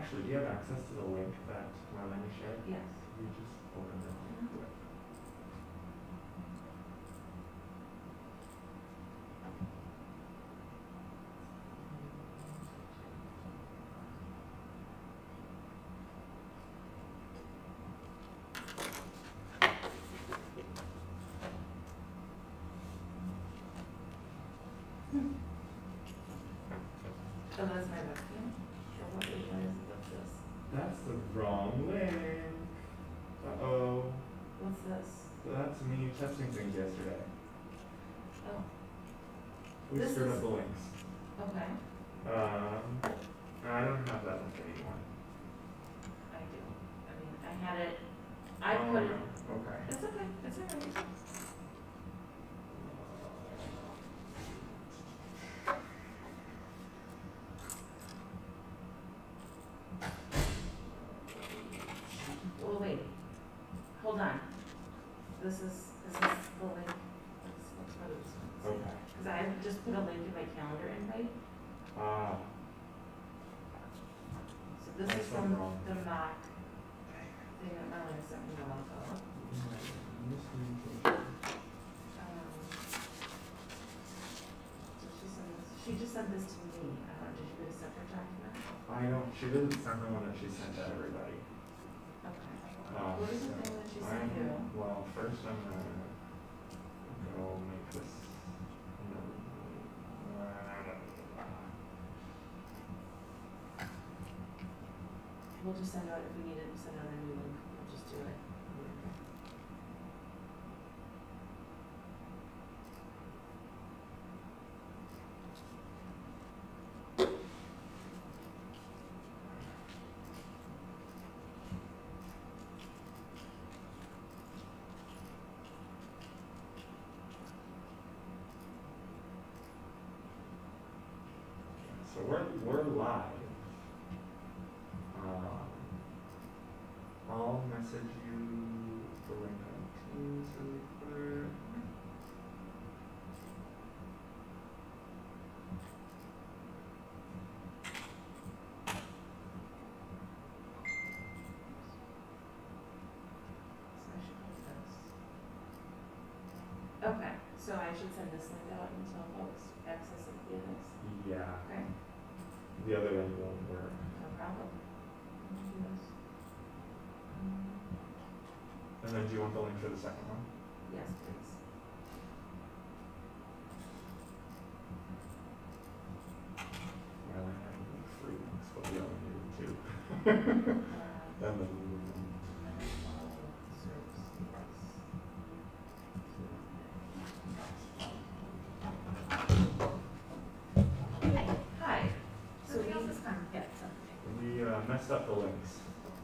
Actually, do you have access to the link that Marlene shared? Yes. You just open the link to it. Oh, that's my webcam? Or what is what's this? That's the wrong link. Uh-oh. What's this? So that's me testing things yesterday. Oh, We This screwed is- up the links. okay. I don't have that link anymore. I do. I mean, I had it, I put it, No. Okay. it's okay, it's okay. Well, wait, hold on. This is the link. Let's go to this one. Okay. Cause I just put a link in my calendar invite. Ah. So this That's is from wrong. the mock thing that Marlene sent me a while ago. So she just sent this to me. I don't know, did you get a separate document? She didn't send the one that she sent to everybody. Okay. Um, What is the so thing that she sent you? Well, first I'm gonna go make this. We'll just send out, if we need to send out a new link, we'll just do it. So we're live. I'll message you the link on Teams really quick. So I should put this. Okay, so I should send this link out until folks access it via this. Yeah. Okay, The other one won't work. no problem. I'll do this. And then do you want the link for the second one? Yes, please. Well, I have free links, but we only need two. Uh, And then Hi. So Something else we, has come, yeah, something. we messed up the links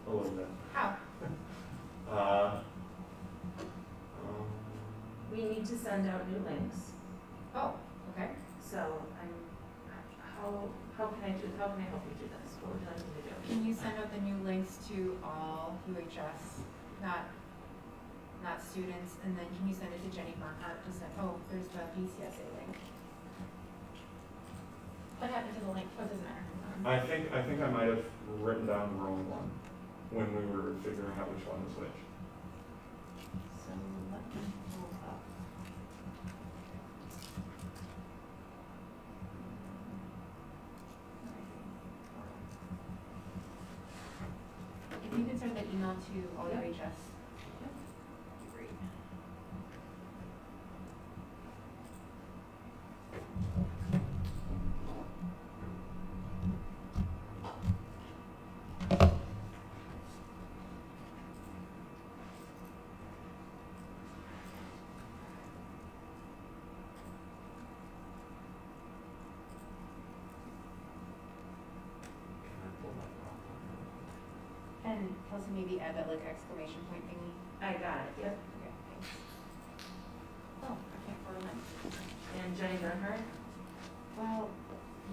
a little bit. How? Um, we need to send out new links. Oh, okay. So how can I help you do this? What would you like me to do? Can you send out the new links to all UHS, not students, and then can you send it to Jenny Bernhardt to send, oh, there's the BCSA link. What happened to the link? What doesn't matter? I think I might have written down the wrong one when we were figuring out which one was which. So let me pull up. If you could send that email to all Yep. UHS, Yep. that'd be great. Can I pull that up? And also maybe add that like exclamation point thingy. I got it, yep. Okay, thanks. Oh, I can't forward mine. And Jenny Bernhardt? Well,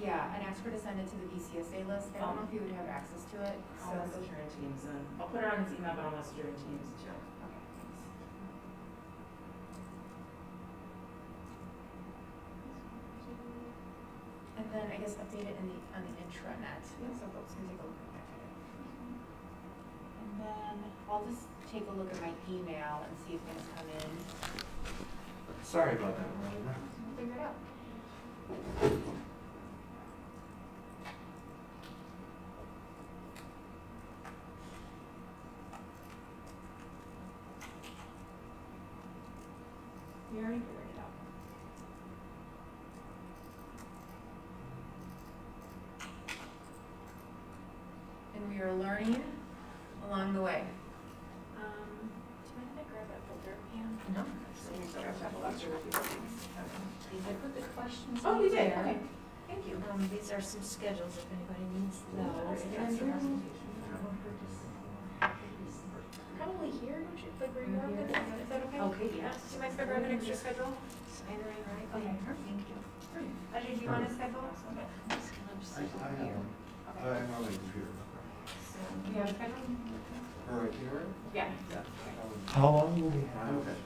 yeah, and ask her to send it to the BCSA list. I don't know if you would have access to it, so. I'll message her in Teams and I'll put her on his email, but I'll message her in Teams too. Okay, thanks. And then I guess update it on the intranet, so folks can take a look at it. then I'll just take a look at my email and see if things come in. Sorry about that, Marlena. We'll figure it out. We already figured it out. And we are learning along the way. Do you mind if I grab that folder, Pam? No. So we grab that folder with you. I put the questions. Oh, you in did, there. okay, thank you. These are some schedules if anybody needs No, those. that's And yours. then- Probably here, don't you, like where you are, is that okay? Okay, yes. Do you mind if I grab an extra schedule? Sign right, right Okay. there. Thank you. Ajay, do you want a schedule? Okay. Just kind of I sit over have here. one. Okay. I'm on my computer. So, Do you have a schedule? Or right here? Yeah. Yeah. How long will we Okay.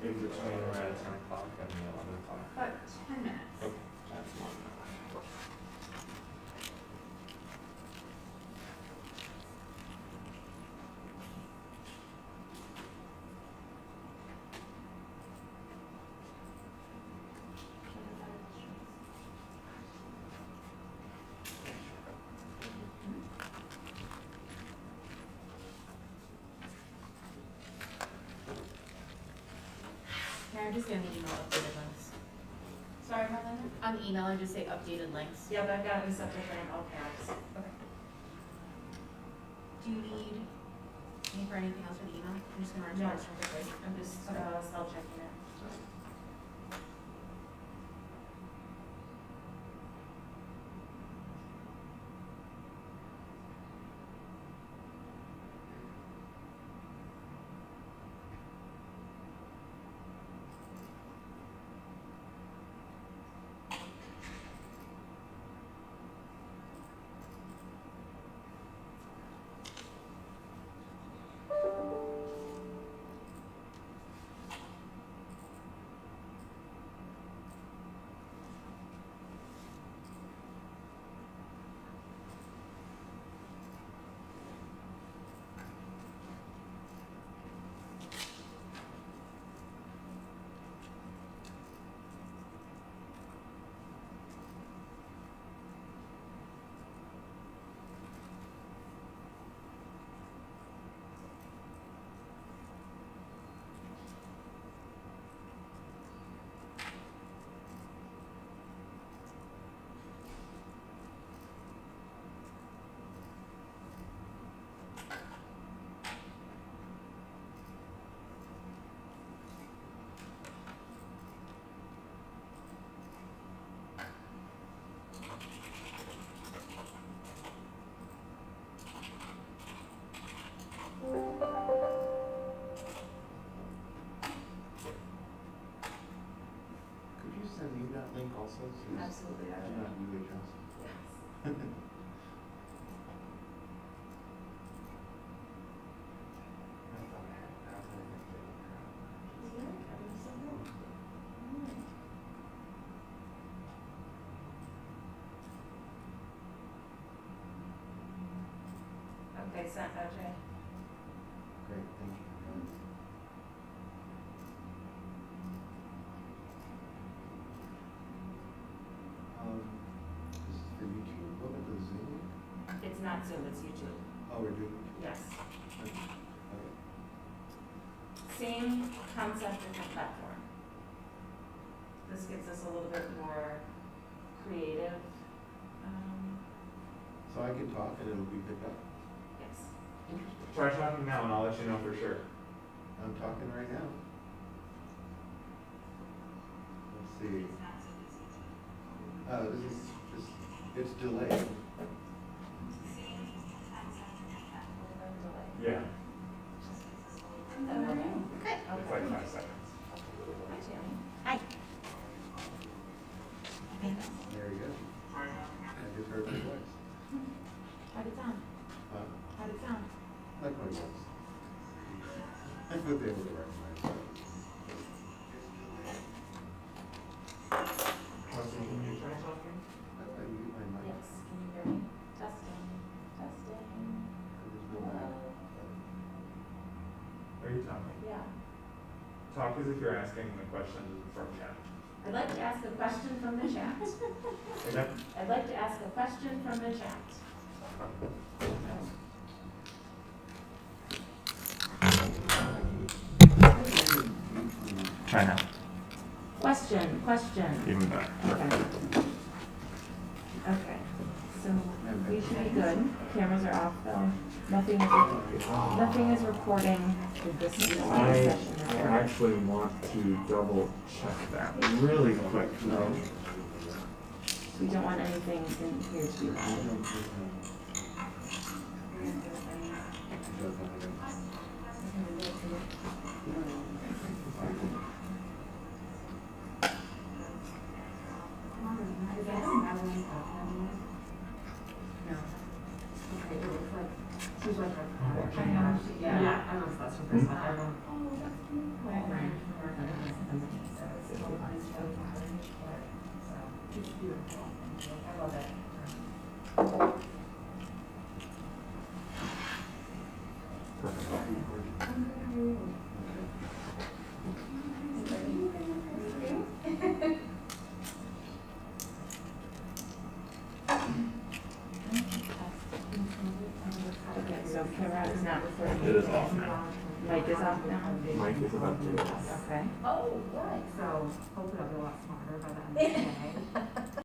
in between We're our at 10 o'clock and the 11 o'clock. About 10 minutes. Okay, that's long enough. Yeah, I'm just gonna email updated links. Sorry, Marlena? On the email, I just say updated links. Yep, I've got this up there in all caps. Okay. Do you need me for anything else for the email? I'm just gonna run No. through this real quick. I'm just, spell checking it. Could you send me that link also? since Absolutely, I I'm will. not UHS. Yes. I thought I had that. I didn't get it. Okay, sent, Ajay. Great, thank you. This is for YouTube. What about the Zoom? It's not Zoom, it's YouTube. Oh, we're doing YouTube. Yes. Okay. Same concept, different platform. This gives us a little bit more creative, So I can talk and it'll be picked up? yes. Try talking now and I'll let you know for sure. I'm talking right now. Let's see. This is just, it's delayed. Yeah, Okay. it's like 5 seconds. Hi, Tammy. Hi. There you go. I just heard my voice. How'd it sound? How'd it sound? Like my voice. I was able to recognize that. Kelsey, can you try talking? I mute my mic. Yes, can you hear talk as if you're asking the question from chat. I'd like to ask a question from the chat. Okay? I'd like to ask a question from the chat. Try now. Question. Even better. Okay. Okay, so we should be good. Cameras are off though. Nothing is recording this session. I actually want to double check that really quick though. We don't want anything in here to be loud. Yeah, I don't know if that's her first one. I don't. I love it. Okay, so camera is not recording. It is off now. Mic is off now. Mike is about to. Okay. Oh, good. So hopefully I'll be a lot smarter by the end of the day.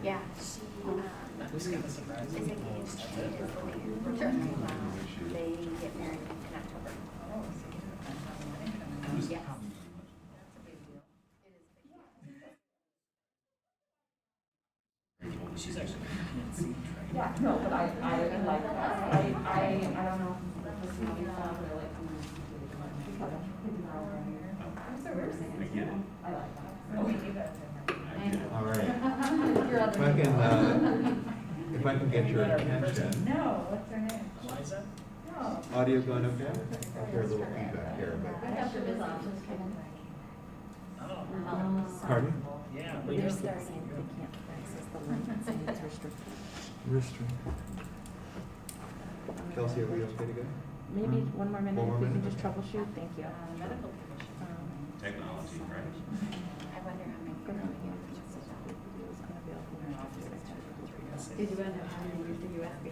Yeah, she, Who's kind of surprising? is engaged to his lawyer. Sure. They get married in October. Yes. She's actually conceived, right? Yeah, no, but I really like that. I don't know if this is really fun, but I like. I'm so embarrassing. I get it. I like that. All right. If I can get your attention. No, what's her name? Eliza? No. Audio going okay? I hear a little feedback here, but. Oh, Pardon? yeah. They're Leah. starting, they can't access the link, so it's restricted. Restrict. Kelsey, are we okay to go? Maybe one more minute, One more if we can minute? just troubleshoot, thank you. Medical commission. Technology, right? I wonder how many. Did you end up having to use the USB?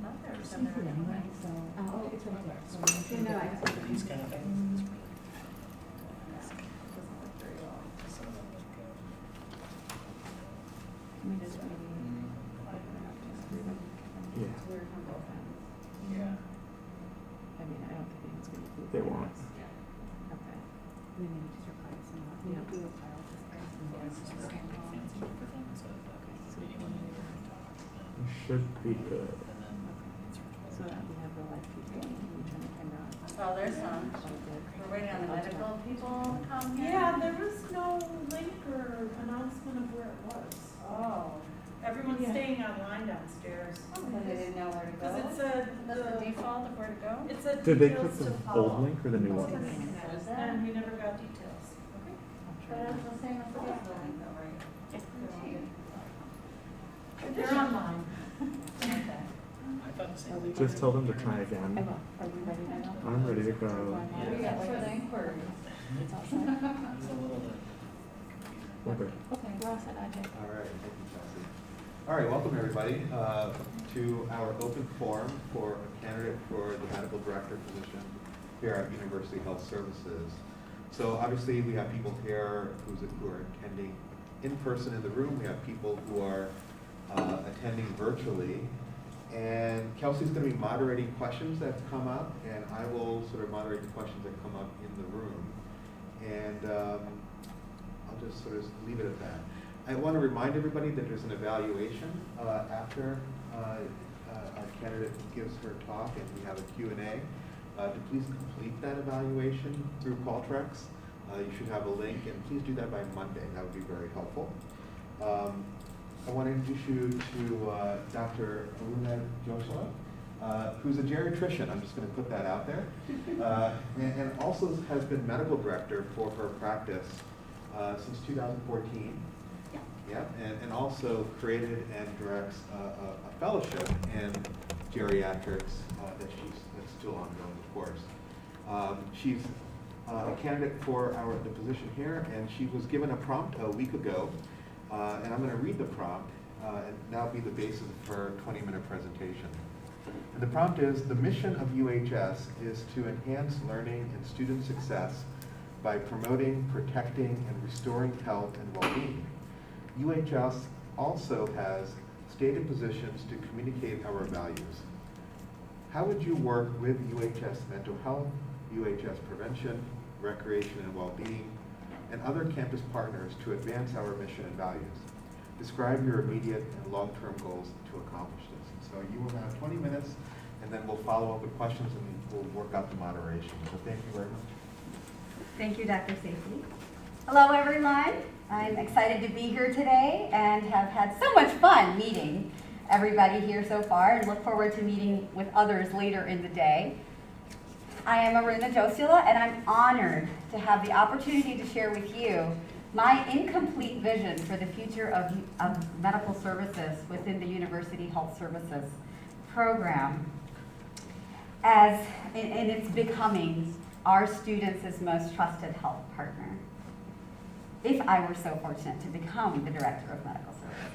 Oh, it's right there. No, I just. These kind of things. Can we just maybe open it up just for them? Yeah. It's weird on both ends. Yeah. I mean, I don't think it's gonna be. They won't. Okay. We need to reply to some, we don't do a file, just press and So okay. anyone in here talks, You should be good. and then it's So that we have the live feed going, can we turn the camera on? Oh, there's some. Oh, good. We're waiting on the medical people to come here. Yeah, there was no link or announcement of where it was. Oh. Everyone's Yeah. staying online downstairs. Because they didn't know where to go? Because it said, That's the default of where to go? it said Did they details click to the follow. old link or the new one? And we never got details. But it's the same as the other link though, right? They're online. Okay. I thought the same thing. Just tell them to try I again. will, are we ready now? I'm ready to go. We got for the inquiries. It's all set? It's a little, Okay. Okay, we're all set, Ajay. All right, thank you, Chelsea. All right, welcome everybody to our open forum for a candidate for the medical director position here at University Health Services. So obviously we have people here who are attending in person in the room. We have people who are attending virtually. And Kelsey's going to be moderating questions that have come up, and I will sort of moderate the questions that come up in the room. And I'll just sort of leave it at that. I want to remind everybody that there's an evaluation after our candidate gives her talk, and we have a Q&A. To please complete that evaluation through Qualtrics. You should have a link, and please do that by Monday. That would be very helpful. I want to introduce you to Dr. Aruna Joshua, who's a geriatrician. I'm just going to put that out there. And also has been medical director for her practice since 2014. Yeah, and also created and directs a fellowship in geriatrics that's still ongoing, of course. She's a candidate for the position here, and she was given a prompt a week ago, and I'm going to read the prompt, and that'll be the basis of her 20-minute presentation. And the prompt is, the mission of UHS is to enhance learning and student success by promoting, protecting, and restoring health and well-being. UHS also has stated positions to communicate our values. How would you work with UHS Mental Health, UHS Prevention, Recreation and Well-being, and other campus partners to advance our mission and values? Describe your immediate and long-term goals to accomplish this. So you will have 20 minutes, and then we'll follow up with questions and we'll work out the moderation. So thank you very much. Thank you, Dr. Safety. Hello, everyone. I'm excited to be here today and have had so much fun meeting everybody here so far and look forward to meeting with others later in the day. I am Aruna Joshua, and I'm honored to have the opportunity to share with you my incomplete vision for the future of medical services within the University Health Services program, as in its becoming our students' most trusted health partner, if I were so fortunate to become the Director of Medical Services.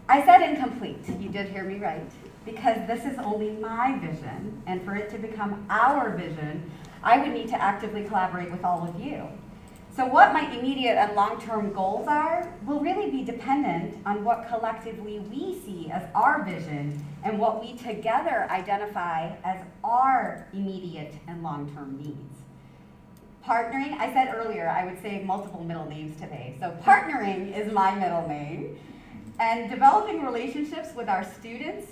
I said incomplete, you did hear me right, because this is only my vision, and for it to become our vision, I would need to actively collaborate with all of you. So what my immediate and long-term goals are will really be dependent on what collectively we see as our vision and what we together identify as our immediate and long-term needs. Partnering, I said earlier, I would say multiple middle names today. So partnering is my middle name. And developing relationships with our students,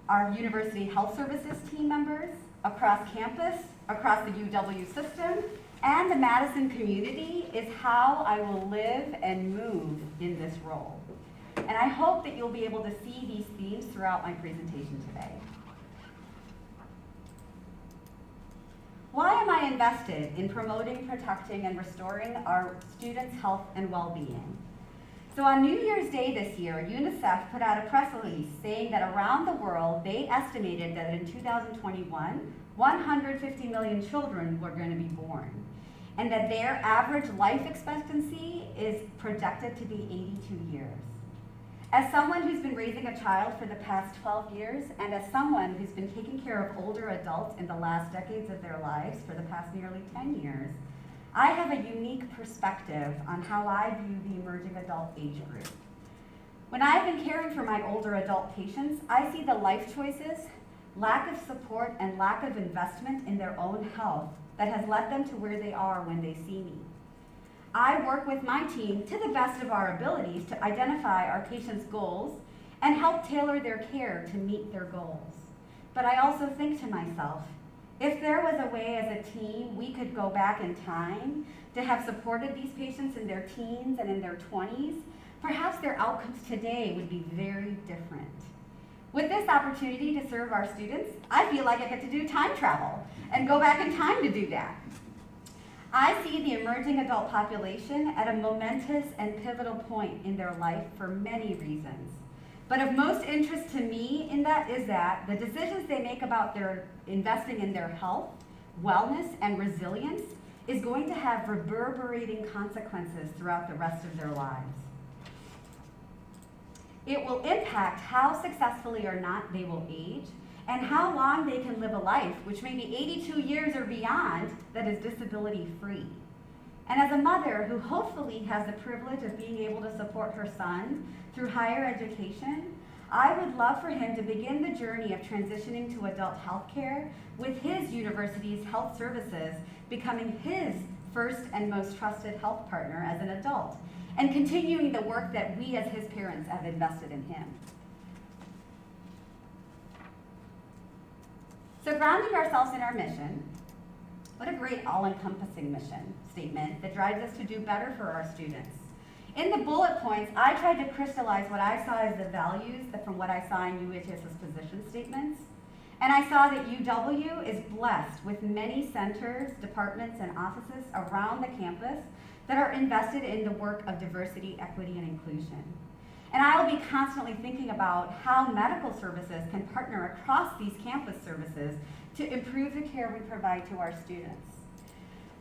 our University Health Services team members, across campus, across the UW system, and the Madison community is how I will live and move in this role. And I hope that you'll be able to see these themes throughout my presentation today. Why am I invested in promoting, protecting, and restoring our students' health and well-being? So on New Year's Day this year, UNICEF put out a press release saying that around the world, they estimated that in 2021, 150 million children were going to be born, and that their average life expectancy is projected to be 82 years. As someone who's been raising a child for the past 12 years, and as someone who's been taking care of older adults in the last decades of their lives for the past nearly 10 years, I have a unique perspective on how I view the emerging adult age group. When I've been caring for my older adult patients, I see the life choices, lack of support, and lack of investment in their own health that has led them to where they are when they see me. I work with my team to the best of our abilities to identify our patients' goals and help tailor their care to meet their goals. But I also think to myself, if there was a way as a team we could go back in time to have supported these patients in their teens and in their 20s, perhaps their outcomes today would be very different. With this opportunity to serve our students, I feel like I get to do time travel and go back in time to do that. I see the emerging adult population at a momentous and pivotal point in their life for many reasons. But of most interest to me in that is that the decisions they make about their investing in their health, wellness, and resilience is going to have reverberating consequences throughout the rest of their lives. It will impact how successfully or not they will age and how long they can live a life, which may be 82 years or beyond, that is disability-free. And as a mother who hopefully has the privilege of being able to support her son through higher education, I would love for him to begin the journey of transitioning to adult health care with his university's health services becoming his first and most trusted health partner as an adult, and continuing the work that we as his parents have invested in him. So grounding ourselves in our mission, what a great all-encompassing mission statement that drives us to do better for our students. In the bullet points, I tried to crystallize what I saw as the values from what I saw in UHS's position statements. And I saw that UW is blessed with many centers, departments, and offices around the campus that are invested in the work of diversity, equity, and inclusion. And I'll be constantly thinking about how medical services can partner across these campus services to improve the care we provide to our students.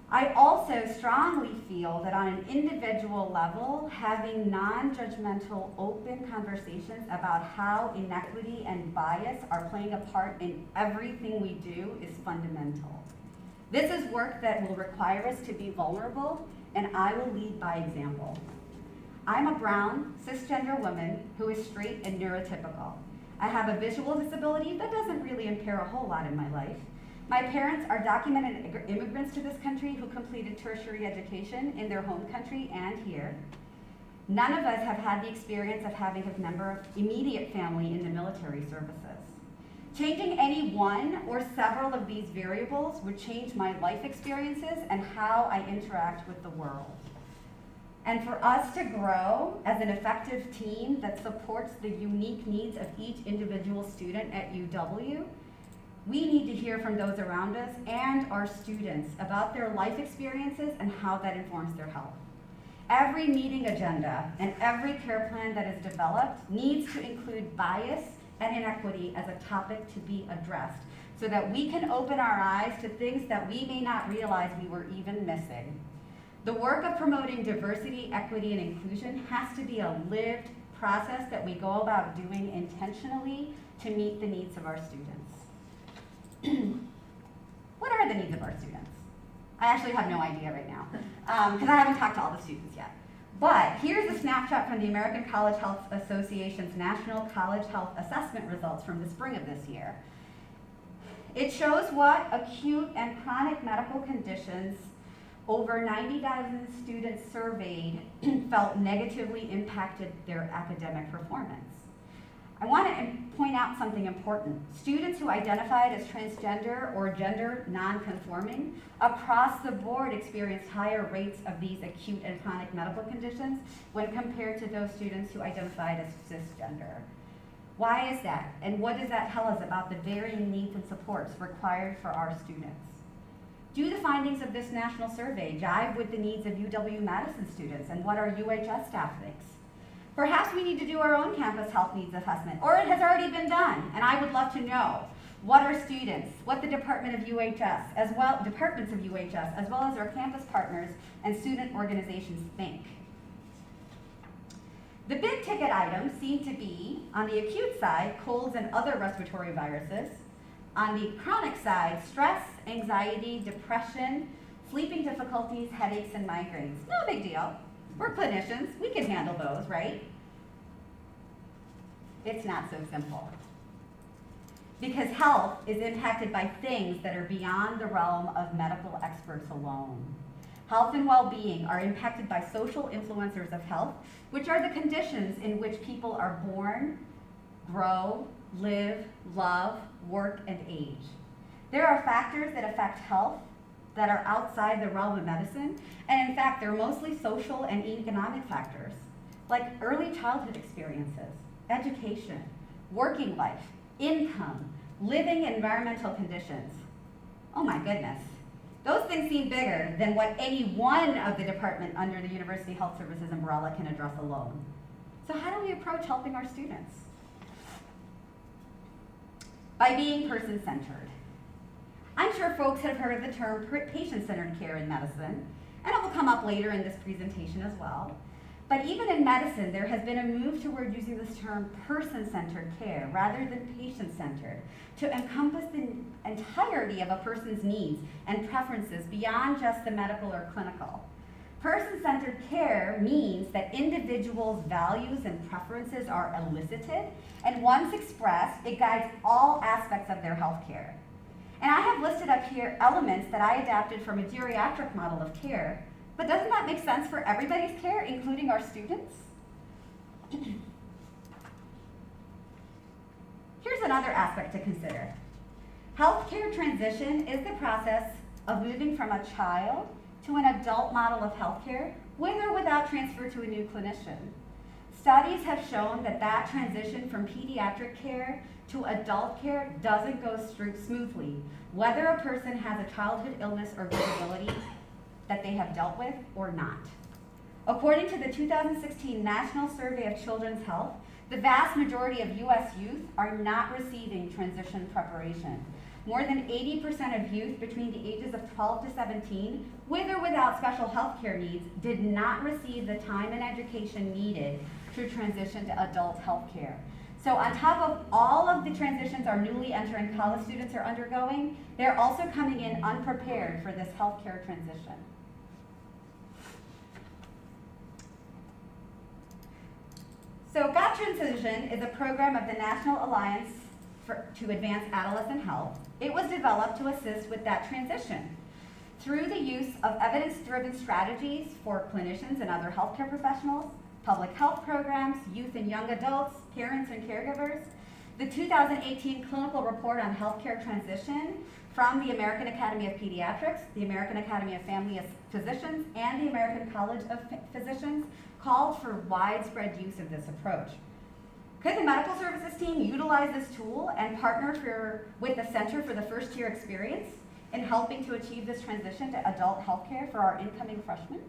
I also strongly feel that on an individual level, having non-judgmental, open conversations about how inequity and bias are playing a part in everything we do is fundamental. This is work that will require us to be vulnerable, and I will lead by example. I'm a brown, cisgender woman who is straight and neurotypical. I have a visual disability that doesn't really impair a whole lot in my life. My parents are documented immigrants to this country who completed tertiary education in their home country and here. None of us have had the experience of having a member of immediate family in the military services. Changing any one or several of these variables would change my life experiences and how I interact with the world. And for us to grow as an effective team that supports the unique needs of each individual student at UW, we need to hear from those around us and our students about their life experiences and how that informs their health. Every meeting agenda and every care plan that is developed needs to include bias and inequity as a topic to be addressed so that we can open our eyes to things that we may not realize we were even missing. The work of promoting diversity, equity, and inclusion has to be a lived process that we go about doing intentionally to meet the needs of our students. What are the needs of our students? I actually have no idea right now, because I haven't talked to all the students yet. But here's a snapshot from the American College Health Association's National College Health Assessment results from the spring of this year. It shows what acute and chronic medical conditions over 90,000 students surveyed felt negatively impacted their academic performance. I want to point out something important. Students who identified as transgender or gender non-conforming across the board experienced higher rates of these acute and chronic medical conditions when compared to those students who identified as cisgender. Why is that? And what does that tell us about the varying needs and supports required for our students? Do the findings of this national survey jive with the needs of UW-Madison students and what our UHS staff thinks? Perhaps we need to do our own campus health needs assessment, or it has already been done, and I would love to know what our students, what the departments of UHS, as well as our campus partners and student organizations think. The big ticket items seem to be, on the acute side, colds and other respiratory viruses. On the chronic side, stress, anxiety, depression, sleeping difficulties, headaches, and migraines. No big deal. We're clinicians, we can handle those, right? It's not so simple. Because health is impacted by things that are beyond the realm of medical experts alone. Health and well-being are impacted by social influencers of health, which are the conditions in which people are born, grow, live, love, work, and age. There are factors that affect health that are outside the realm of medicine, and in fact, they're mostly social and economic factors, like early childhood experiences, education, working life, income, living environmental conditions. Oh my goodness. Those things seem bigger than what any one of the department under the University Health Services umbrella can address alone. So how do we approach helping our students? By being person-centered. I'm sure folks have heard of the term patient-centered care in medicine, and it will come up later in this presentation as well. But even in medicine, there has been a move toward using this term person-centered care rather than patient-centered to encompass the entirety of a person's needs and preferences beyond just the medical or clinical. Person-centered care means that individuals' values and preferences are elicited, and once expressed, it guides all aspects of their health care. And I have listed up here elements that I adapted from a geriatric model of care, but doesn't that make sense for everybody's care, including our students? Here's another aspect to consider. Healthcare transition is the process of moving from a child to an adult model of healthcare, with or without transfer to a new clinician. Studies have shown that that transition from pediatric care to adult care doesn't go smoothly, whether a person has a childhood illness or disability that they have dealt with or not. According to the 2016 National Survey of Children's Health, the vast majority of U.S. youth are not receiving transition preparation. More than 80% of youth between the ages of 12 to 17, with or without special health care needs, did not receive the time and education needed to transition to adult health care. So on top of all of the transitions our newly entering college students are undergoing, they're also coming in unprepared for this healthcare transition. So GOT Transition is a program of the National Alliance to Advance Adolescent Health. It was developed to assist with that transition through the use of evidence-driven strategies for clinicians and other healthcare professionals, public health programs, youth and young adults, parents and caregivers. The 2018 Clinical Report on Healthcare Transition from the American Academy of Pediatrics, the American Academy of Family Physicians, and the American College of Physicians called for widespread use of this approach. Could the medical services team utilize this tool and partner with the Center for the First Year Experience in helping to achieve this transition to adult healthcare for our incoming freshmen?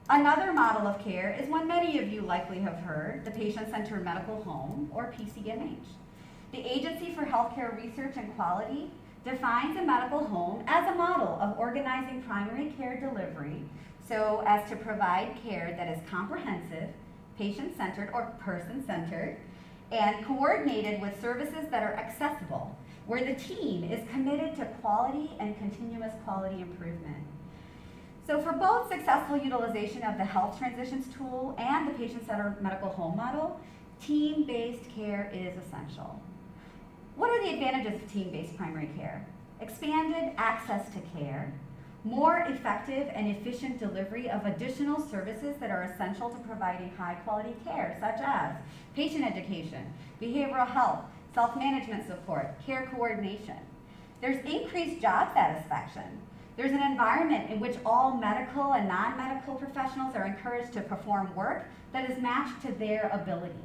Another model of care is one many of you likely have heard, the Patient-Centered Medical Home, or PCMH. The Agency for Healthcare Research and Quality defines a medical home as a model of organizing primary care delivery so as to provide care that is comprehensive, patient-centered or person-centered, and coordinated with services that are accessible where the team is committed to quality and continuous quality improvement. So for both successful utilization of the health transitions tool and the patient-centered medical home model, team-based care is essential. What are the advantages of team-based primary care? Expanded access to care, more effective and efficient delivery of additional services that are essential to providing high-quality care, such as patient education, behavioral health, self-management support, care coordination. There's increased job satisfaction. There's an environment in which all medical and non-medical professionals are encouraged to perform work that is matched to their abilities.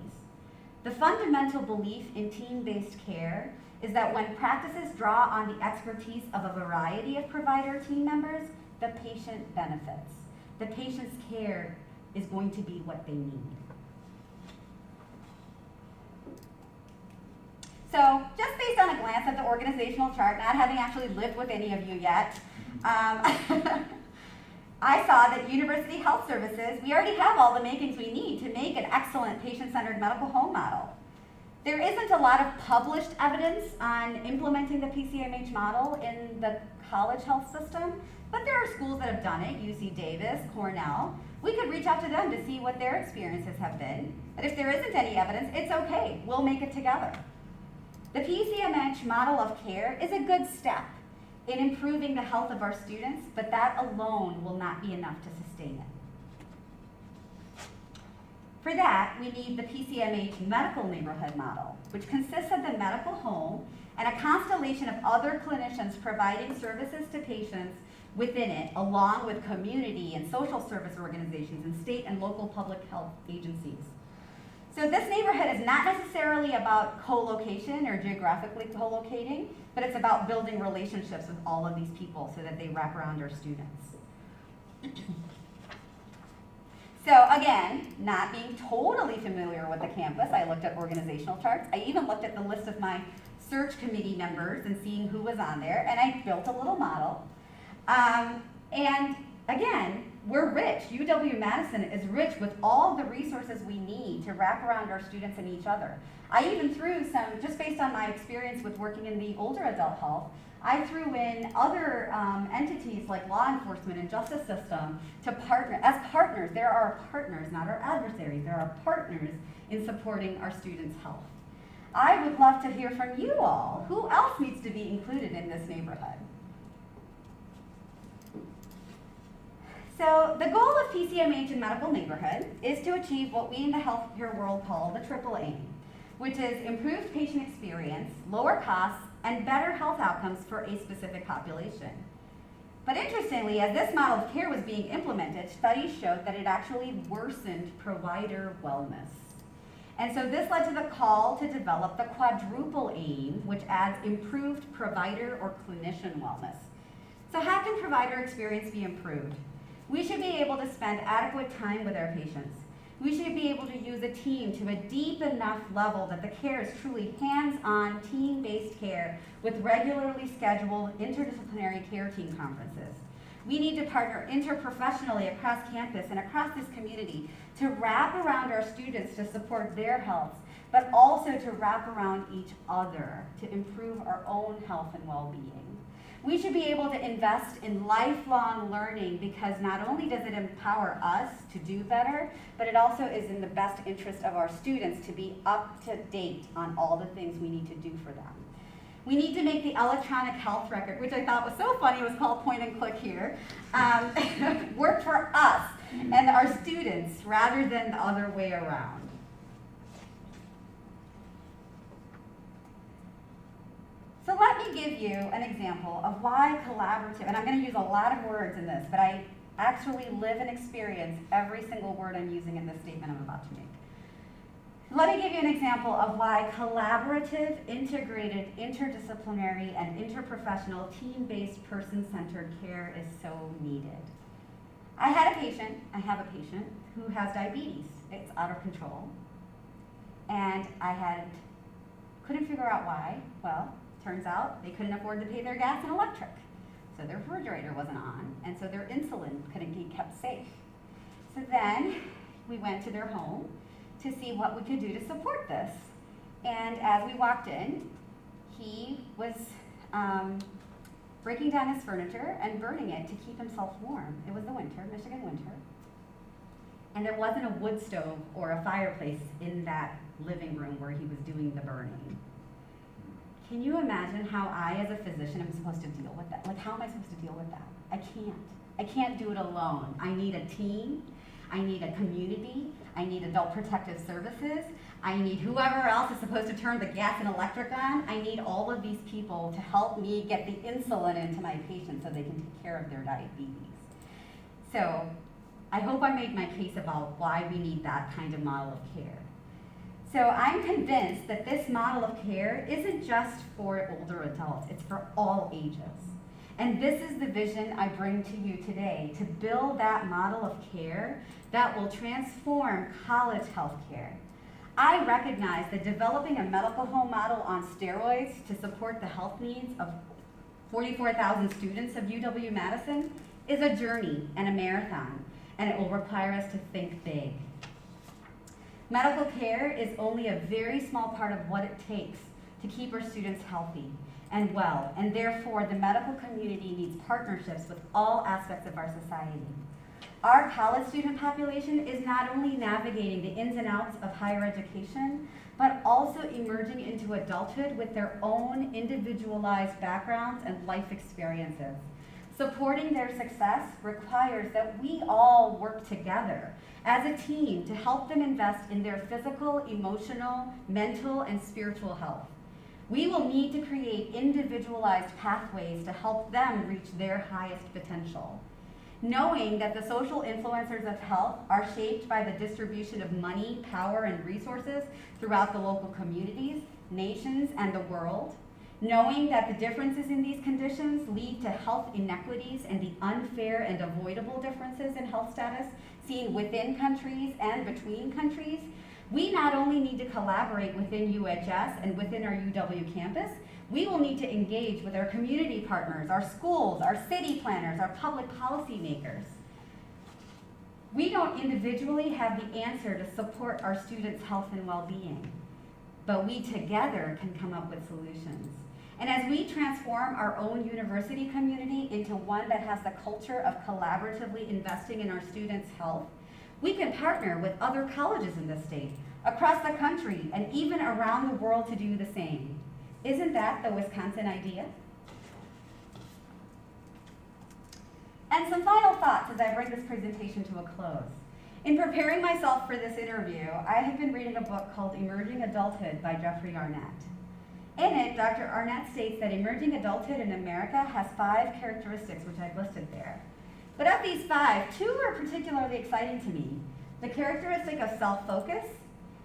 The fundamental belief in team-based care is that when practices draw on the expertise of a variety of provider team members, the patient benefits. The patient's care is going to be what they need. So just based on a glance at the organizational chart, not having actually lived with any of you yet, I saw that University Health Services, we already have all the makings we need to make an excellent patient-centered medical home model. There isn't a lot of published evidence on implementing the PCMH model in the college health system, but there are schools that have done it, UC Davis, Cornell. We could reach out to them to see what their experiences have been. But if there isn't any evidence, it's okay, we'll make it together. The PCMH model of care is a good step in improving the health of our students, but that alone will not be enough to sustain it. For that, we need the PCMH medical neighborhood model, which consists of the medical home and a constellation of other clinicians providing services to patients within it, along with community and social service organizations and state and local public health agencies. So this neighborhood is not necessarily about co-location or geographically co-locating, but it's about building relationships with all of these people so that they wrap around our students. So again, not being totally familiar with the campus, I looked at organizational charts. I even looked at the list of my search committee members and seeing who was on there, and I built a little model. And again, we're rich. UW-Madison is rich with all the resources we need to wrap around our students and each other. I even threw some, just based on my experience with working in the older adult health, I threw in other entities like law enforcement and justice system to partner, as partners. There are partners, not our adversaries. There are partners in supporting our students' health. I would love to hear from you all. Who else needs to be included in this neighborhood? So the goal of PCMH in medical neighborhood is to achieve what we in the healthcare world call the triple aim, which is improved patient experience, lower costs, and better health outcomes for a specific population. But interestingly, as this model of care was being implemented, studies showed that it actually worsened provider wellness. And so this led to the call to develop the quadruple aim, which adds improved provider or clinician wellness. So how can provider experience be improved? We should be able to spend adequate time with our patients. We should be able to use a team to a deep enough level that the care is truly hands-on, team-based care with regularly scheduled interdisciplinary care team conferences. We need to partner interprofessionally across campus and across this community to wrap around our students to support their health, but also to wrap around each other to improve our own health and well-being. We should be able to invest in lifelong learning because not only does it empower us to do better, but it also is in the best interest of our students to be up to date on all the things we need to do for them. We need to make the electronic health record, which I thought was so funny, it was called point and click here, work for us and our students rather than the other way around. So let me give you an example of why collaborative, and I'm going to use a lot of words in this, but I actually live and experience every single word I'm using in this statement I'm about to make. Let me give you an example of why collaborative, integrated, interdisciplinary, and interprofessional, team-based, person-centered care is so needed. I have a patient who has diabetes. It's out of control. And I couldn't figure out why. Well, turns out they couldn't afford to pay their gas and electric. So their refrigerator wasn't on, and so their insulin couldn't be kept safe. So then we went to their home to see what we could do to support this. And as we walked in, he was was breaking down his furniture and burning it to keep himself warm. It was the winter, Michigan winter. And there wasn't a wood stove or a fireplace in that living room where he was doing the burning. Can you imagine how I, as a physician, am supposed to deal with that? Like, how am I supposed to deal with that? I can't. I can't do it alone. I need a team. I need a community. I need adult protective services. I need whoever else is supposed to turn the gas and electric on. I need all of these people to help me get the insulin into my patients so they can take care of their diabetes. So I hope I made my case about why we need that kind of model of care. So I'm convinced that this model of care isn't just for older adults, it's for all ages. And this is the vision I bring to you today, to build that model of care that will transform college health care. I recognize that developing a medical home model on steroids to support the health needs of 44,000 students of UW-Madison is a journey and a marathon, and it will require us to think big. Medical care is only a very small part of what it takes to keep our students healthy and well, and therefore the medical community needs partnerships with all aspects of our society. Our college student population is not only navigating the ins and outs of higher education, but also emerging into adulthood with their own individualized backgrounds and life experiences. Supporting their success requires that we all work together as a team to help them invest in their physical, emotional, mental, and spiritual health. We will need to create individualized pathways to help them reach their highest potential. Knowing that the social influencers of health are shaped by the distribution of money, power, and resources throughout the local communities, nations, and the world. Knowing that the differences in these conditions lead to health inequities and the unfair and avoidable differences in health status seen within countries and between countries, we not only need to collaborate within UHS and within our UW campus, we will need to engage with our community partners, our schools, our city planners, our public policy makers. We don't individually have the answer to support our students' health and well-being, but we together can come up with solutions. And as we transform our own university community into one that has the culture of collaboratively investing in our students' health, we can partner with other colleges in the state, across the country, and even around the world to do the same. Isn't that the Wisconsin idea? And some final thoughts as I bring this presentation to a close. In preparing myself for this interview, I have been reading a book called Emerging Adulthood by Jeffrey Arnett. In it, Dr. Arnett states that emerging adulthood in America has 5 characteristics, which I've listed there. But of these 5, 2 are particularly exciting to me. The characteristic of self-focus,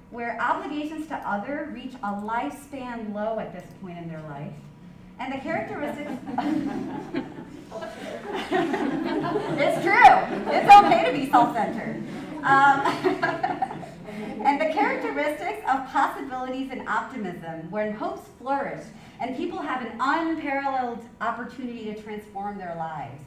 where obligations to others reach a lifespan low at this point in their life, and the characteristic... It's true. It's okay to be self-centered. And the characteristics of possibilities and optimism, when hopes flourish and people have an unparalleled opportunity to transform their lives.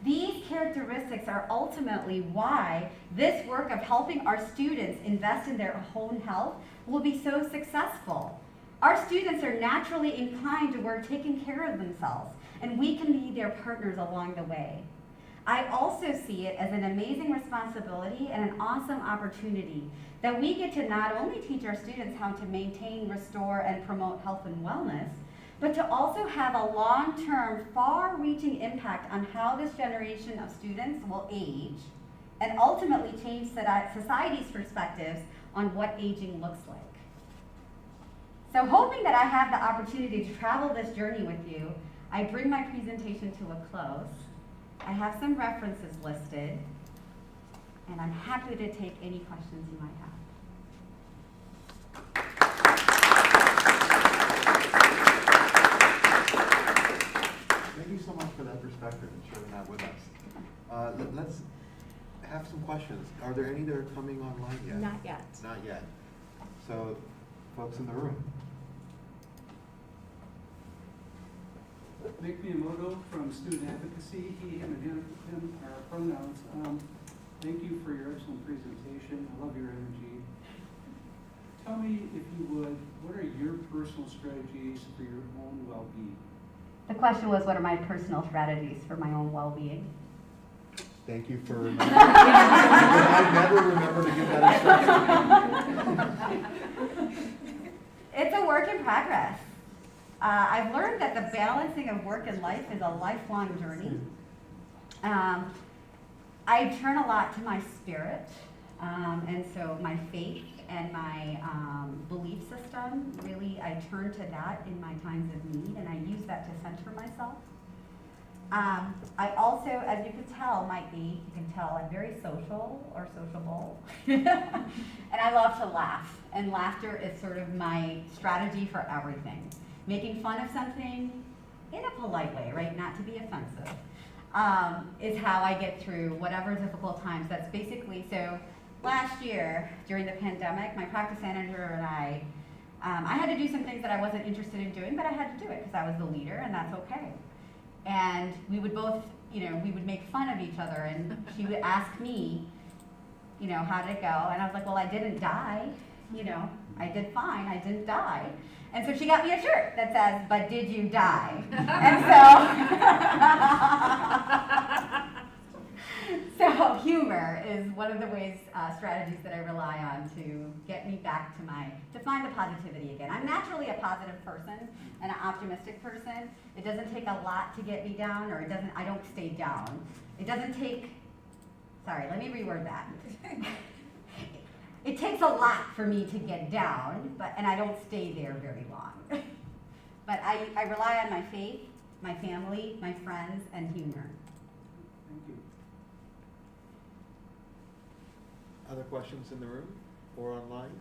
These characteristics are ultimately why this work of helping our students invest in their own health will be so successful. Our students are naturally inclined toward taking care of themselves, and we can be their partners along the way. I also see it as an amazing responsibility and an awesome opportunity that we get to not only teach our students how to maintain, restore, and promote health and wellness, but to also have a long-term, far-reaching impact on how this generation of students will age and ultimately change society's perspectives on what aging looks like. So hoping that I have the opportunity to travel this journey with you, I bring my presentation to a close. I have some references listed, and I'm happy to take any questions you might have. Thank you so much for that perspective and sharing that with us. Let's have some questions. Are there any that are coming online yet? Not yet. Not yet. So, folks in the room. Nick Miyamoto from Student Advocacy. He, him, and him are pronouns. Thank you for your excellent presentation. I love your energy. tell me, if you would, what are your personal strategies for your own well-being? The question was, what are my personal strategies for my own well-being? Thank you for remembering. I never remember to give that instruction. It's a work in progress. I've learned that the balancing of work and life is a lifelong journey. I turn a lot to my spirit, and so my faith and my belief system, really, I turn to that in my times of need, and I use that to center myself. I also, as you can tell, you can tell I'm very social or sociable, and I love to laugh, and laughter is sort of my strategy for everything. Making fun of something in a polite way, right, not to be offensive, is how I get through whatever difficult times. That's basically, so last year, during the pandemic, my practice manager and I had to do some things that I wasn't interested in doing, but I had to do it because I was the leader, and that's okay. And we would both, we would make fun of each other, and she would ask me, how did it go? And I was like, well, I didn't die, I did fine, I didn't die. And so she got me a shirt that says, but did you die? And so humor is one of the ways, strategies that I rely on to get me back to find the positivity again. I'm naturally a positive person and an optimistic person. It doesn't take a lot to get me down, or I don't stay down. It doesn't take, sorry, let me reword that. It takes a lot for me to get down, and I don't stay there very long. But I rely on my faith, my family, my friends, and humor. Thank you. Other questions in the room or online?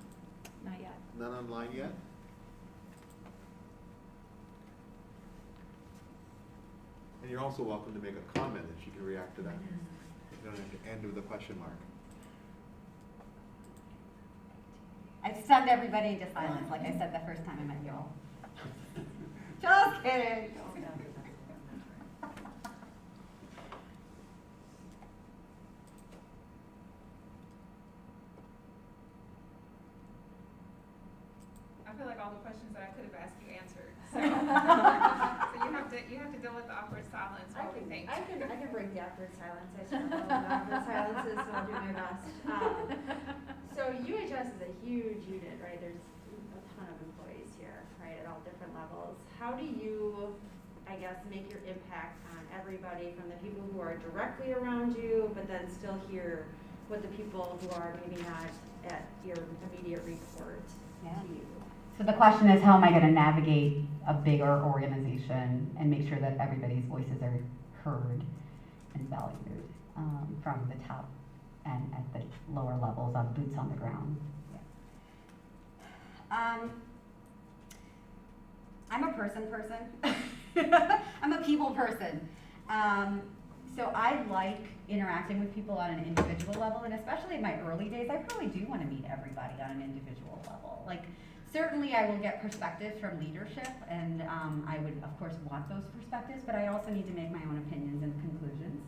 Not yet. None online yet? And you're also welcome to make a comment and she can react to that. You don't have to end with a question mark. I stunned everybody into silence, like I said the first time I met you all. Just kidding. I feel like all the questions that I could have asked you answered. So, so you have to deal with the awkward silence while we think. I can break the awkward silence. I struggle with awkward silences, so I'll do my best. So UHS is a huge unit, right? There's a ton of employees here, right, at all different levels. How do you, I guess, make your impact on everybody, from the people who are directly around you, but then still hear what the people who are maybe not at your immediate report to you? So the question is, how am I going to navigate a bigger organization and make sure that everybody's voices are heard and valued, from the top and at the lower levels of boots on the ground? I'm a person. I'm a people person. So I like interacting with people on an individual level, and especially in my early days, I really do want to meet everybody on an individual level. Like, certainly I will get perspectives from leadership, and I would, of course, want those perspectives, but I also need to make my own opinions and conclusions,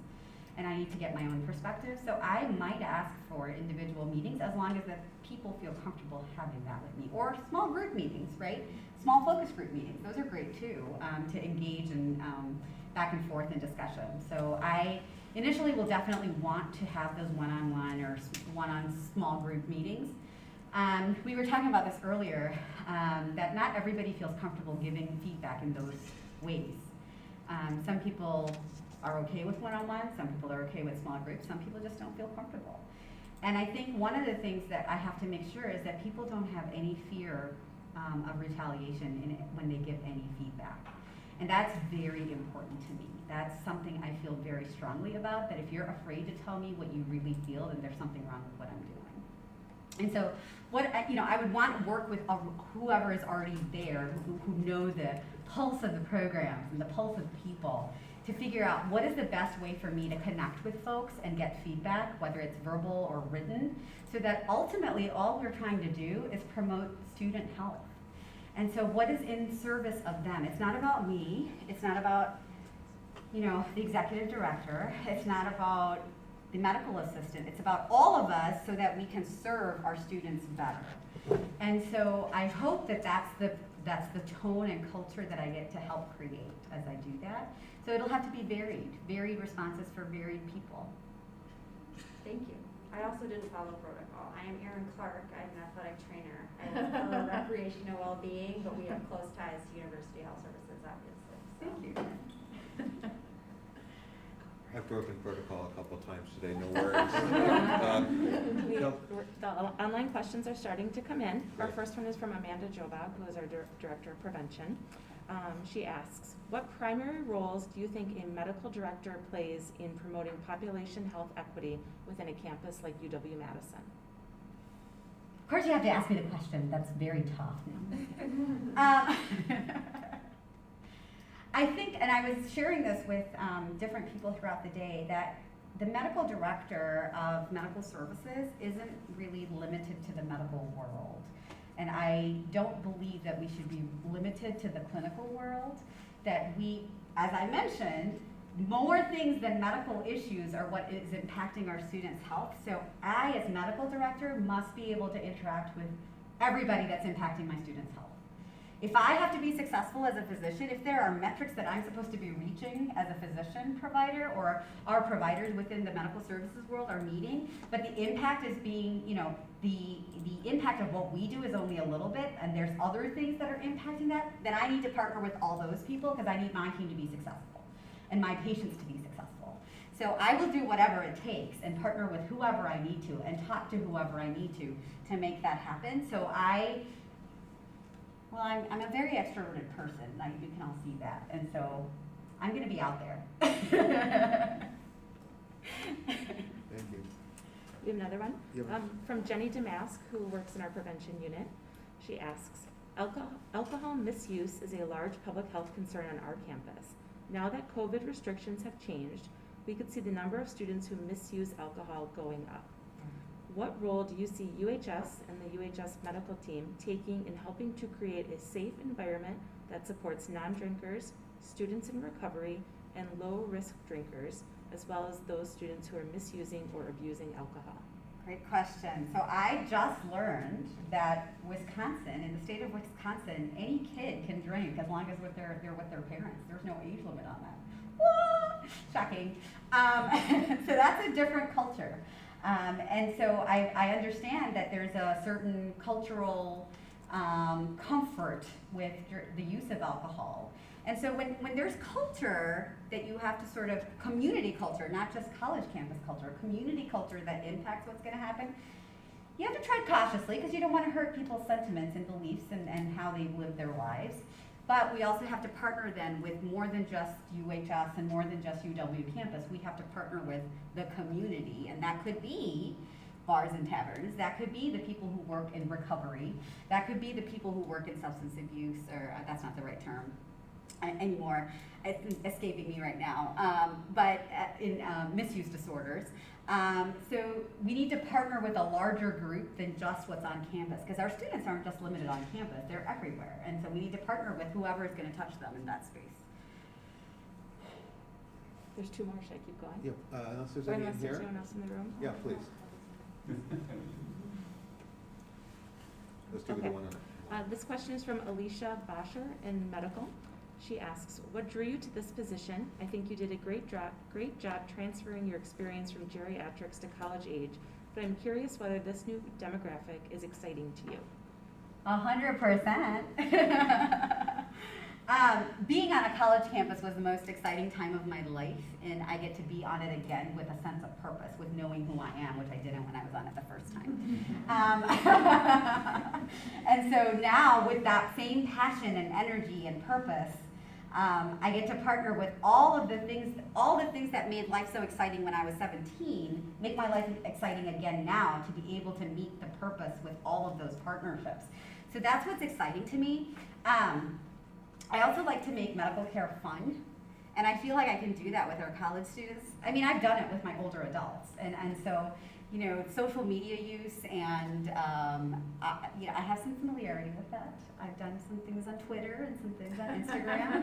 and I need to get my own perspective. So I might ask for individual meetings as long as the people feel comfortable having that with me, or small group meetings, right? Small focus group meetings, those are great too, to engage in back and forth in discussion. So I initially will definitely want to have those one-on-one or one-on small group meetings. We were talking about this earlier, that not everybody feels comfortable giving feedback in those ways. Some people are okay with one-on-one, some people are okay with small groups, some people just don't feel comfortable. And I think one of the things that I have to make sure is that people don't have any fear of retaliation when they give any feedback. And that's very important to me. That's something I feel very strongly about, that if you're afraid to tell me what you really feel, then there's something wrong with what I'm doing. And so I would want to work with whoever is already there, who know the pulse of the programs and the pulse of people, to figure out what is the best way for me to connect with folks and get feedback, whether it's verbal or written, so that ultimately all we're trying to do is promote student health. And so what is in service of them? It's not about me, it's not about the executive director, it's not about the medical assistant. It's about all of us so that we can serve our students better. And so I hope that that's the tone and culture that I get to help create as I do that. So it'll have to be varied responses for varied people. Thank you. I also didn't follow protocol. I am Erin Clark. I'm an athletic trainer. I follow recreation and well-being, but we have close ties to University Health Services, obviously. So. Thank you. I've broken protocol a couple of times today, no worries. The online questions are starting to come in. Our Great. first one is from Amanda Jobab, who is our Director of Prevention. She asks, what primary roles do you think a medical director plays in promoting population health equity within a campus like UW-Madison? Of course you have to ask me the question. That's very tough. I think, and I was sharing this with different people throughout the day, that the medical director of medical services isn't really limited to the medical world. And I don't believe that we should be limited to the clinical world, that we, as I mentioned, more things than medical issues are what is impacting our students' health. So I, as medical director, must be able to interact with everybody that's impacting my students' health. If I have to be successful as a physician, if there are metrics that I'm supposed to be reaching as a physician provider, or our providers within the medical services world are meeting, but the impact is being, you know, the impact of what we do is only a little bit, and there's other things that are impacting that, then I need to partner with all those people because I need my team to be successful and my patients to be successful. So I will do whatever it takes and partner with whoever I need to and talk to whoever I need to make that happen. So well, I'm a very extroverted person. You can all see that. And so I'm going to be out there. Thank you. We have another one Yep. from Jenny Damask, who works in our prevention unit. She asks, alcohol misuse is a large public health concern on our campus. Now that COVID restrictions have changed, we could see the number of students who misuse alcohol going up. What role do you see UHS and the UHS medical team taking in helping to create a safe environment that supports non-drinkers, students in recovery, and low-risk drinkers, as well as those students who are misusing or abusing alcohol? Great question. So I just learned that Wisconsin, in the state of Wisconsin, any kid can drink as long as they're with their parents. There's no age limit on that. What? Shocking. So that's a different culture. And so I understand that there's a certain cultural comfort with the use of alcohol. And so when there's culture that you have to sort of, community culture, not just college campus culture, community culture that impacts what's going to happen, you have to tread cautiously because you don't want to hurt people's sentiments and beliefs and how they live their lives. But we also have to partner then with more than just UHS and more than just UW campus. We have to partner with the community, and that could be bars and taverns. That could be the people who work in recovery. That could be the people who work in substance abuse, or that's not the right term anymore. It's escaping me right now. But in misuse disorders. So we need to partner with a larger group than just what's on campus, because our students aren't just limited on campus, they're everywhere. And so we need to partner with whoever is going to touch them in that space. There's two more. Should I keep going? Yep. Unless there's Or any in unless there's here? anyone else in the room? Yeah, please. Let's do Okay. the one on it. This question is from Alicia Bosher in medical. She asks, what drew you to this position? I think you did a great job transferring your experience from geriatrics to college age, but I'm curious whether this new demographic is exciting to you. 100%. Being on a college campus was the most exciting time of my life, and I get to be on it again with a sense of purpose, with knowing who I am, which I didn't when I was on it the first time. And so now, with that same passion and energy and purpose, I get to partner with all the things that made life so exciting when I was 17, make my life exciting again now, to be able to meet the purpose with all of those partnerships. So that's what's exciting to me. I also like to make medical care fun, and I feel like I can do that with our college students. I mean, I've done it with my older adults, and so, you know, social media use, and you know, I have some familiarity with that. I've done some things on Twitter and some things on Instagram.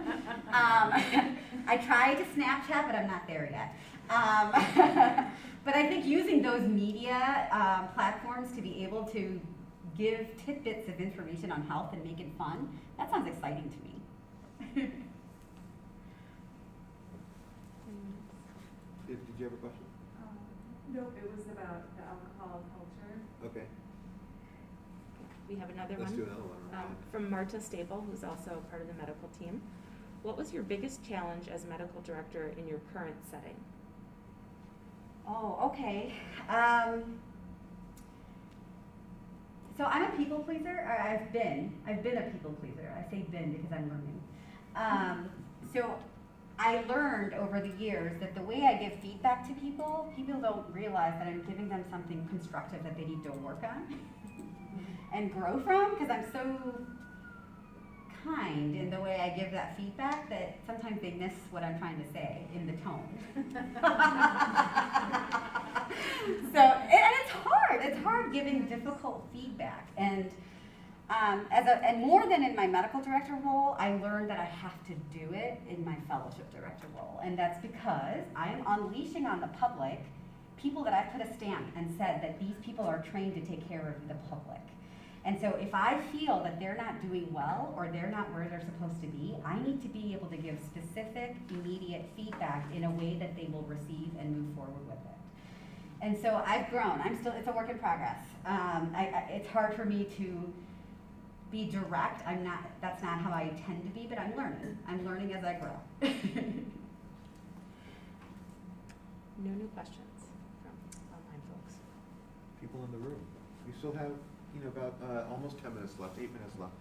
I tried to Snapchat, but I'm not there yet. But I think using those media platforms to be able to give tidbits of information on health and make it fun, that sounds exciting to me. Did you have a question? Nope, it was about the alcohol culture. Okay, We have another let's do one another one. from Marta Staple, who's also part of the medical team. What was your biggest challenge as medical director in your current setting? Oh, okay. So I'm a people pleaser, or I've been a people pleaser. I say been because I'm learning. So I learned over the years that the way I give feedback to people, people don't realize that I'm giving them something constructive that they need to work on and grow from, because I'm so kind in the way I give that feedback that sometimes they miss what I'm trying to say in the tone. So, and it's hard giving difficult feedback. And and more than in my medical director role, I learned that I have to do it in my fellowship director role. And that's because I am unleashing on the public people that I've put a stamp and said that these people are trained to take care of the public. And so if I feel that they're not doing well or they're not where they're supposed to be, I need to be able to give specific, immediate feedback in a way that they will receive and move forward with it. And so I've grown. It's a work in progress. It's hard for me to be direct. That's not how I tend to be, but I'm learning. I'm learning as I grow. No new questions from online folks. People in the room. We still have, about almost 10 minutes left, 8 minutes left.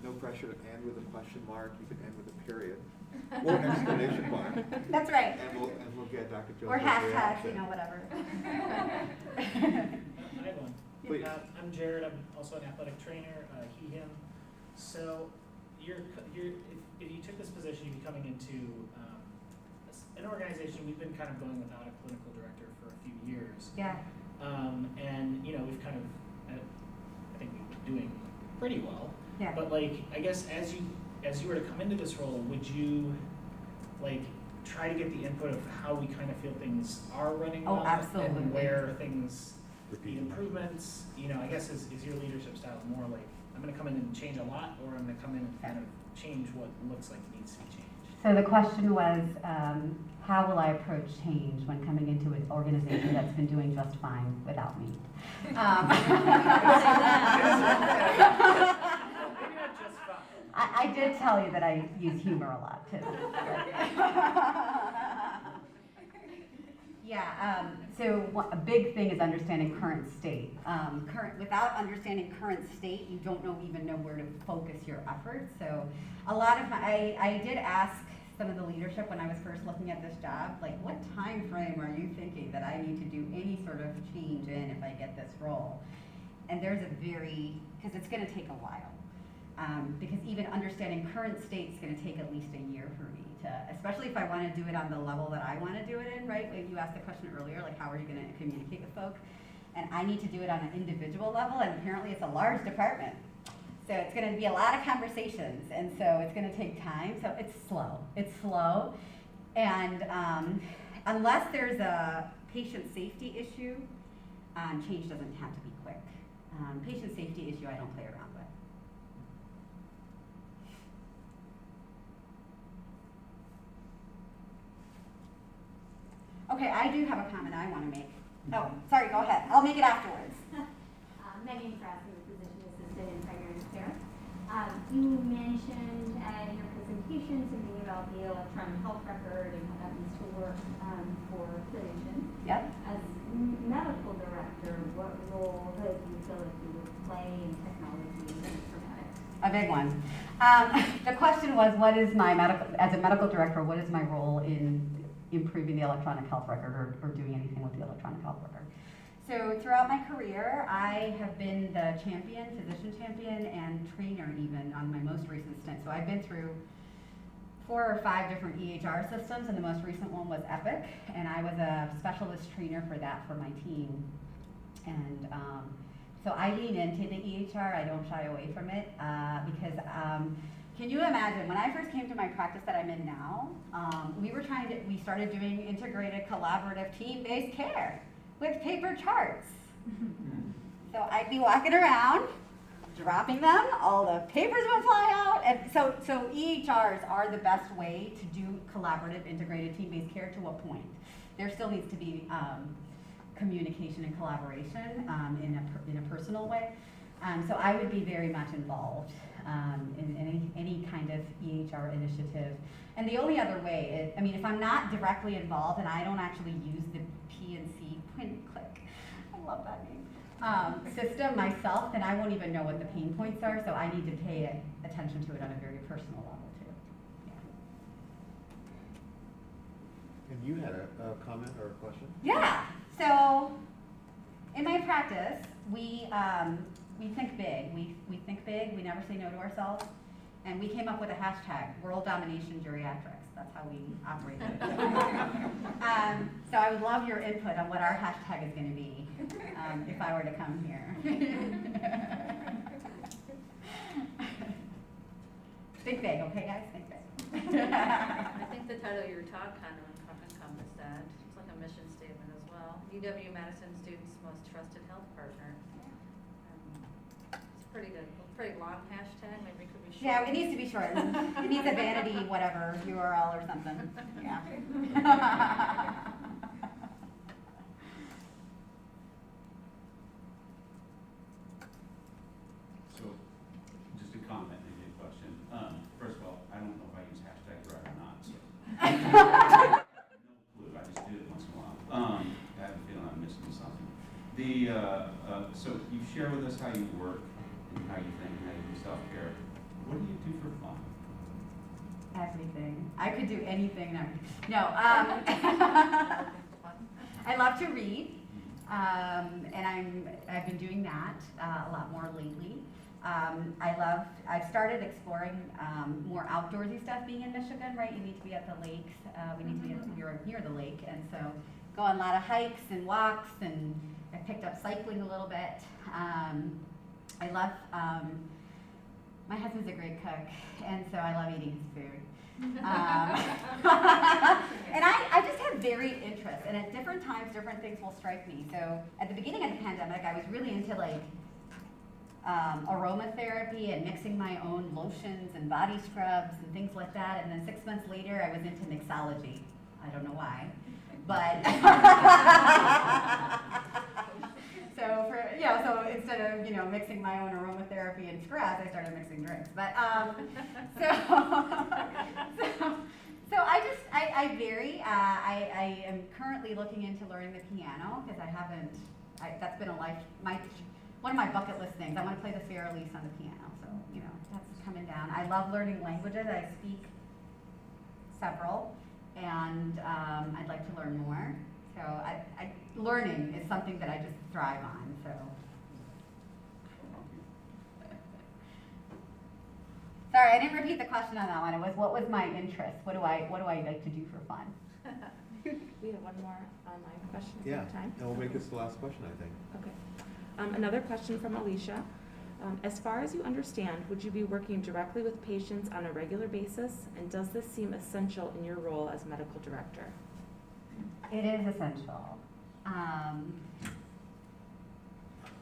No pressure to end with a question mark. You can end with a period or an exclamation mark. That's right. And we'll get Dr. Jones. Or hashtags, whatever. I have one. Please. I'm Jared. I'm also an athletic trainer, he, him. So if you took this position, you'd be coming into an organization. We've been kind of going without a clinical director for a few years. Yeah. And we've kind of, I think we've been doing pretty well. Yeah. But I guess as you were to come into this role, would you try to get the input of how we kind of feel things are running well? Absolutely. And where things need improvements? I guess is your leadership style more I'm going to come in and change a lot, or I'm going to come in and kind of change what looks like needs to be changed? So the question was, how will I approach change when coming into an organization that's been doing just fine without me? Maybe not just fine. I did tell you that I use humor a lot too. Yeah, so a big thing is understanding current state. Without understanding current state, you don't even know where to focus your efforts. So a lot of I did ask some of the leadership when I was first looking at this job, what time frame are you thinking that I need to do any sort of change in if I get this role? And there's because it's going to take a while. Because even understanding current state is going to take at least a year for me especially if I want to do it on the level that I want to do it in, right? You asked the question earlier, how are you going to communicate with folks? And I need to do it on an individual level, and apparently it's a large department. So it's going to be a lot of conversations, and so it's going to take time. So it's slow. And unless there's a patient safety issue, change doesn't have to be quick. Patient safety issue I don't play around with. Okay, I do have a comment I want to make. Oh, sorry, go ahead. I'll make it afterwards. Megan Frassi with Physician Assistant in Primary Care. You mentioned in your presentation something about the electronic health record and how that needs to work for clinicians. Yep. As medical director, what role do you feel like you would play in technology and informatics? A big one. The question was, as a medical director, what is my role in improving the electronic health record or doing anything with the electronic health record? So throughout my career, I have been the physician champion and trainer even on my most recent stint. So I've been through 4 or 5 different EHR systems, and the most recent one was Epic, and I was a specialist trainer for that for my team. And so I lean into the EHR. I don't shy away from it because can you imagine, when I first came to my practice that I'm in now, we started doing integrated, collaborative, team-based care with paper charts. So I'd be walking around, dropping them, all the papers would fly out, and so EHRs are the best way to do collaborative, integrated, team-based care to a point. There still needs to be communication and collaboration in a personal way. So I would be very much involved in any kind of EHR initiative. And the only other way is, I mean, if I'm not directly involved and I don't actually use the PNC point click, I love that name, system myself, then I won't even know what the pain points are, so I need to pay attention to it on a very personal level too. Yeah. And you had a comment or a question? Yeah, so in my practice, we think big. We think big, we never say no to ourselves. And we came up with a hashtag, World Domination Geriatrics. That's how we operate. So I would love your input on what our hashtag is going to be if I were to come here. Think big, okay guys? Think big. I think the title of your talk kind of encompassed that. It's like a mission statement as well. UW-Madison students' most trusted health partner. It's pretty good. Pretty long hashtag. Maybe it could be short. Yeah, it needs to be short. It needs a vanity whatever URL or something. Yeah. So, just a comment, maybe a question. First of all, I don't know if I use hashtags right or not, so. No clue, I just do it once in a while. I have a feeling I'm missing something. So you share with us how you work and how you think, and how you do self-care. What do you do for fun? Everything. I could do anything and everything. No, I love to read, and I've been doing that a lot more lately. I've started exploring more outdoorsy stuff. Being in Michigan, right? You need to be at the lakes. We need to be you're near the lake, and so go on a lot of hikes and walks, and I picked up cycling a little bit. I love. My husband's a great cook, and so I love eating his food. And I just have varied interests, and at different times, different things will strike me. So at the beginning of the pandemic, I was really into like aromatherapy and mixing my own lotions and body scrubs and things like that. And then 6 months later, I was into mixology. I don't know why, but so instead of mixing my own aromatherapy and scrubs, I started mixing drinks. But so I vary. I am currently looking into learning the piano because I haven't. That's been one of my bucket list things. I want to play the Fey-Elise on the piano. So that's coming down. I love learning languages. I speak several, and I'd like to learn more. So learning is something that I just thrive on. So. Sorry, I didn't repeat the question on that one. It was, what was my interest? What do I like to do for fun? We have one more online question. Yeah, Time. and we'll make this the last question, I think. Okay. Another question from Alicia. As far as you understand, would you be working directly with patients on a regular basis? And does this seem essential in your role as medical director? It is essential.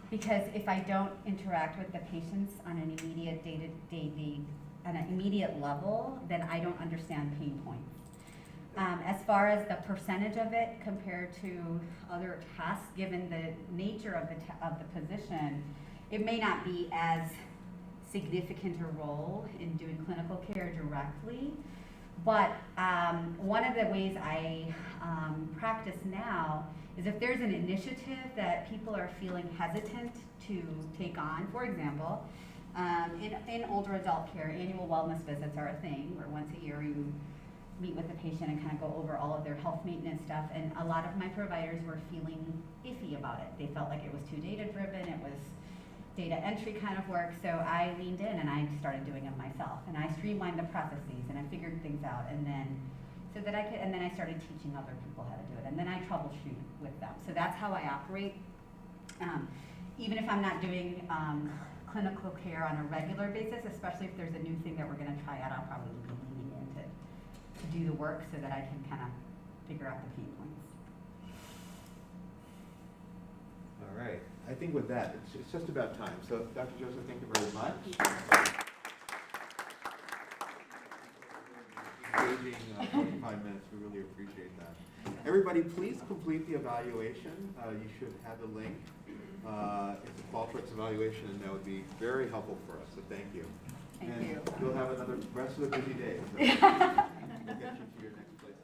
Because if I don't interact with the patients on an immediate day-to-day, on an immediate level, then I don't understand pain points. As far as the percentage of it compared to other tasks, given the nature of the position, it may not be as significant a role in doing clinical care directly. But one of the ways I practice now is if there's an initiative that people are feeling hesitant to take on. For example, in older adult care, annual wellness visits are a thing where once a year you meet with the patient and kind of go over all of their health maintenance stuff. And a lot of my providers were feeling iffy about it. They felt like it was too data driven, it was data entry kind of work. So I leaned in and I started doing it myself. And I streamlined the processes and I figured things out. And then I started teaching other people how to do it. And then I troubleshoot with them. So that's how I operate. Even if I'm not doing clinical care on a regular basis, especially if there's a new thing that we're gonna try out. I'll probably be leaning in to do the work so that I can kind of figure out the pain points. All right, I think with that, it's just about time. So Dr. Joseph, thank you very much. Engaging 45 minutes, we really appreciate that. Everybody, please complete the evaluation. You should have the link. It's a Qualtrics evaluation, and that would be very helpful for us, so thank you. Thank and you. You'll have another rest of the busy day. So we'll get you to your next place.